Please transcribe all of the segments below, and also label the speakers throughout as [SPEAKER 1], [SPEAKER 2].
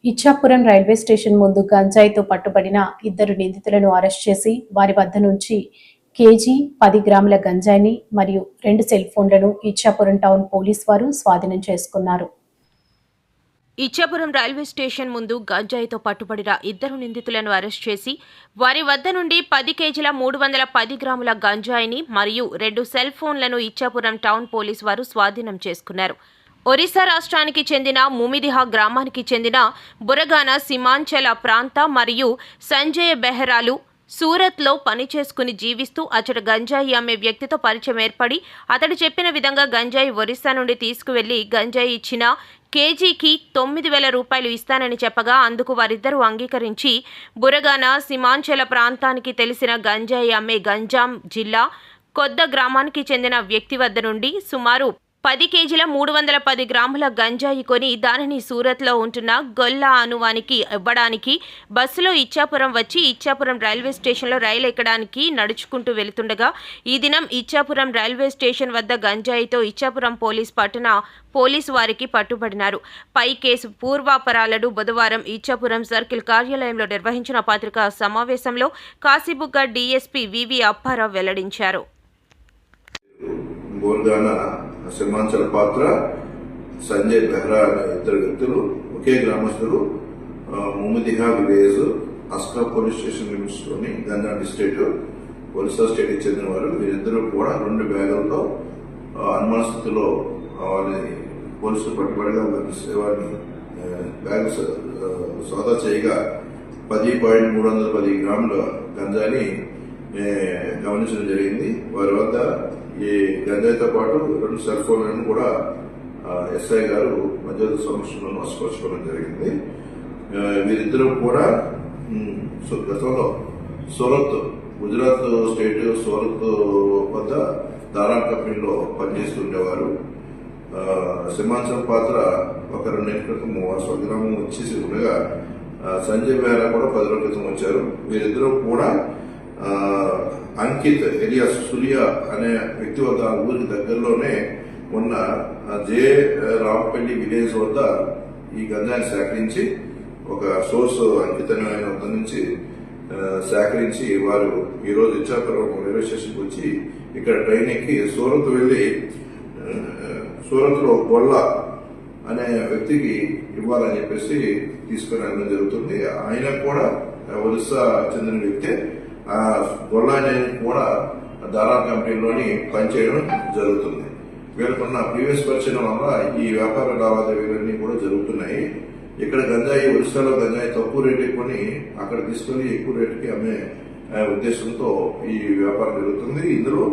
[SPEAKER 1] Ichchapuram railway station ముందు గంజాయితో పట్టుబడిన ఇద్దరు నిందితులను అరెస్ట్ చేసి వారి వద్ద నుంచి కేజీ 10 గ్రాముల గంజాయిని మరియు 2 సెల్ ఫోన్లను ఇచ్చాపురం టౌన్ పోలీస్ వారు స్వాధీనం చేసుకున్నారు.
[SPEAKER 2] ఇచ్చాపురం రైల్వే స్టేషన్ ముందు గంజాయితో పట్టుబడిన ఇద్దరు నిందితులను అరెస్ట్ చేసి వారి వద్ద నుండి 10 కేజీల 310 గ్రాముల గంజాయిని మరియు 2 సెల్ ఫోన్లను ఇచ్చాపురం టౌన్ పోలీస్ వారు స్వాధీనం చేసుకున్నారు. ఒరిస్సా రాష్ట్రానికి చెందిన ముమిదిహా గ్రామానికి చెందిన బురగాన సీమాంచల ప్రాంత మరియు సంజయ్ బెహ్రాలు సూరత్లో పనిచేసుకుని జీవిస్తూ అతడు గంజాయి అమ్మే వ్యక్తితో పరిచయం ఏర్పడి అతడు చెప్పిన విధంగా గంజాయి ఒరిస్సా నుండి తీసుకువెళ్లి గంజాయి ఇచ్చిన కేజీకి 9,000 రూపాయలు ఇస్తానని చెప్పగా అందుకు వారిద్దరూ అంగీకరించి బురగాన సీమాంచల ప్రాంతానికి తెలిసిన గంజాయి అమ్మే గంజాం జిల్లా కొత్త గ్రామానికి చెందిన వ్యక్తి వద్ద నుండి సుమారు 10 కేజీల 310 గ్రాముల గంజాయి కొని దానిని సూరత్లో ఉంటున్న గొల్లా అనువానికి ఇవ్వడానికి బస్సులో ఇచ్చాపురం వచ్చి ఇచ్చాపురం రైల్వే స్టేషన్లో రైలు ఎక్కడానికి నడుచుకుంటూ వెళుతుండగా ఈ దినం ఇచ్చాపురం రైల్వే స్టేషన్ వద్ద గంజాయితో ఇచ్చాపురం పట్టణ పోలీసు వారికి పట్టుబడినారు. పై కేసు పూర్వాపరాలను బుధవారం ఇచ్చాపురం సర్కిల్ కార్యాలయంలో నిర్వహించిన పత్రికా సమావేశంలో కాశీబుగ్గ డీఎస్పీ వివి అప్పారావు వెల్లడించారు.
[SPEAKER 3] సీమాంచల పాత్ర సంజయ్ బెహ్రా అనే ఇద్దరు వ్యక్తులు ఒకే గ్రామస్తులు ముమిదిహా village Aska police station limits లోని గంజా డిస్ట్రిక్ట్ ఒరిస్సా స్టేట్ కి చెందిన వారు. వీరిద్దరూ కూడా 2 బ్యాగులతో అనుమాన స్థితిలో వాళ్ళని పోలీసులు పట్టుబడిగా వారిని బ్యాగ్ సోదా చేయగా 10.310 గ్రాముల గంజాని గమనించడం జరిగింది. వారి వద్ద ఈ గంజాయితో పాటు 2 సెల్ ఫోన్లను కూడా ఎస్ఐ గారు మధ్యవర్తి సమక్షంలో వశపరచుకోవడం జరిగింది. వీరిద్దరూ కూడా గతంలో సూరత్ గుజరాత్ స్టేట్ సూరత్ వద్ద దారా కంపెనీలో పనిచేస్తుండేవారు. సీమాంచల పాత్ర ఒక 2 నెలల క్రితం స్వగ్రామం వచ్చేసి ఉండగా సంజయ్ బెహ్రా కూడా 10 రోజుల క్రితం వచ్చారు. వీరిద్దరూ కూడా అంకిత్ ఎలియాస్ సూర్య అనే వ్యక్తి వద్ద ఊరికి దగ్గరలోనే ఉన్న జే రాంపల్లి విలేజ్ వద్ద ఈ గంజాయిని సేకరించి ఒక సోర్స్ అంకిత్ అనే ఆయన వద్ద నుంచి సేకరించి వారు ఈరోజు ఇచ్చాపురం రైల్వే స్టేషన్కి వచ్చి ఇక్కడ ట్రైన్ ఎక్కి సూరత్ వెళ్లి సూరత్ లో గొల్లా అనే వ్యక్తికి ఇవ్వాలని చెప్పేసి తీసుకుని వెళ్ళడం జరుగుతుంది. ఆయన కూడా ఒరిస్సా చెందిన వ్యక్తే. ఆ గొల్లా అనేది కూడా దారా కంపెనీలోని పనిచేయడం జరుగుతుంది. వీళ్ళకున్న ప్రీవియస్ పరిచయం వల్ల ఈ వ్యాపార లావాదేవీలన్నీ కూడా జరుగుతున్నాయి. ఇక్కడ గంజాయి ఒరిస్సాలో గంజాయి తక్కువ రేటు కొని అక్కడ తీసుకొని ఎక్కువ రేటుకి అమ్మే ఉద్దేశంతో ఈ వ్యాపారం జరుగుతుంది. ఇందులో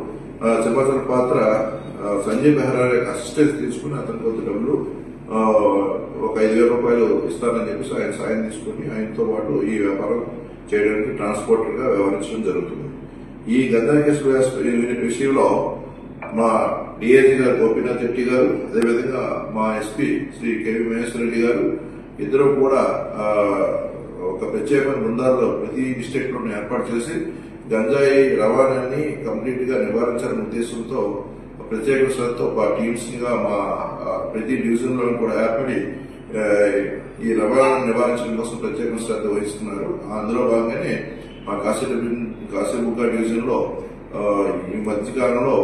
[SPEAKER 3] సీమాంచల పాత్ర సంజయ్ బెహ్రా అసిస్టెన్స్ తీసుకుని అతని కొంత డబ్బులు ఒక 5,000 రూపాయలు ఇస్తానని చెప్పేసి ఆయన సాయం తీసుకుని ఆయనతో పాటు ఈ వ్యాపారం చేయడానికి ట్రాన్స్పోర్టర్ గా వ్యవహరించడం జరుగుతుంది. ఈ గంజా కేసు విషయంలో మా డిఐజీ గారు గోపీనాథ్ రెడ్డి గారు, అదేవిధంగా మా ఎస్పీ శ్రీ కెవి మహేశ్వర రెడ్డి గారు ఇద్దరు కూడా ఒక ప్రత్యేకమైన బృందాల్లో ప్రతి డిస్ట్రిక్ట్ లో ఏర్పాటు చేసి గంజాయి రవాణాన్ని కంప్లీట్ గా నివారించాలనే ఉద్దేశంతో ప్రత్యేక శ్రద్ధతో టీమ్స్ గా మా ప్రతి డివిజన్ లో కూడా ఏర్పడి ఈ రవాణాను నివారించడం కోసం ప్రత్యేక శ్రద్ధ వహిస్తున్నారు. అందులో భాగంగానే మా కాశీబుగ్గ డివిజన్ లో ఈ మధ్యకాలంలో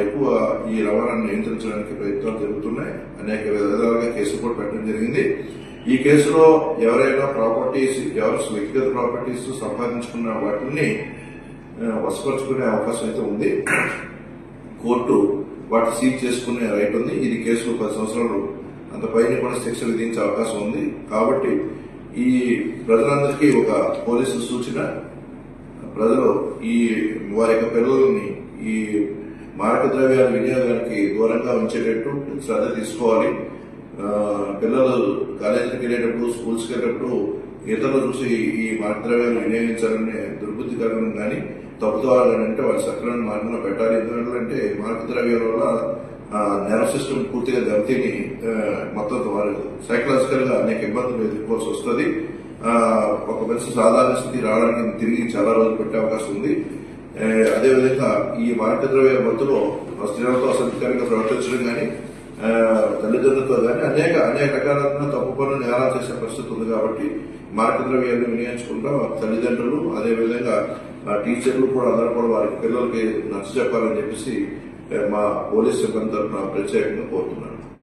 [SPEAKER 3] ఎక్కువ ఈ రవాణాను నియంత్రించడానికి ప్రయత్నాలు జరుగుతున్నాయి. అనేక విధాలుగా కేసులు కూడా పెట్టడం జరిగింది. ఈ కేసులో ఎవరైనా ప్రాపర్టీస్ వ్యక్తిగత ప్రాపర్టీస్ సంపాదించుకున్న వాటిని వశపరుచుకునే అవకాశం అయితే ఉంది. కోర్టు వాటి సీజ్ చేసుకునే రైట్ ఉంది. ఇది కేసులో 10 సంవత్సరాలు అంత పైన కూడా శిక్ష విధించే అవకాశం ఉంది. కాబట్టి ఈ ప్రజలందరికీ ఒక పోలీసు సూచన, ప్రజలు ఈ వారి యొక్క పిల్లలని ఈ మారక ద్రవ్యాల వినియోగానికి దూరంగా ఉంచేటట్టు శ్రద్ధ తీసుకోవాలి. పిల్లలు కాలేజీకి వెళ్ళేటప్పుడు స్కూల్స్కి వెళ్ళేటప్పుడు ఇతరులు చూసి ఈ మారక ద్రవ్యాలు వినియోగించాలనే దుర్బుద్ధికరణం కానీ తప్పుతావాలంటే వాళ్ళు సక్రమైన మార్గంలో పెట్టాలి. ఎందుకంటే మారక ద్రవ్యాల వల్ల నర్వ్ సిస్టమ్ పూర్తిగా దెబ్బతిని మొత్తం వారు సైకలాజికల్ గా అనేక ఇబ్బందులు ఎదుర్కోవాల్సి వస్తుంది. ఒక మనిషి సాధారణ స్థితి రావడానికి తిరిగి చాలా రోజులు పెట్టే అవకాశం ఉంది. అదేవిధంగా ఈ మారక ద్రవ్యాల మధ్యలో స్త్రీలతో అసభ్యకరంగా ప్రవర్తించడం కానీ తల్లిదండ్రులతో కానీ అనేక రకాలైన తప్పు పనులు నేరాలు చేసే పరిస్థితి ఉంది కాబట్టి మార్క ద్రవ్యాన్ని వినియోగించుకుంటా తల్లిదండ్రులు అదేవిధంగా టీచర్లు కూడా అందరూ కూడా వారి పిల్లలకి నచ్చ చెప్పాలని చెప్పేసి మా పోలీస్ సిబ్బంది తరఫున ప్రత్యేకంగా కోరుతున్నాను.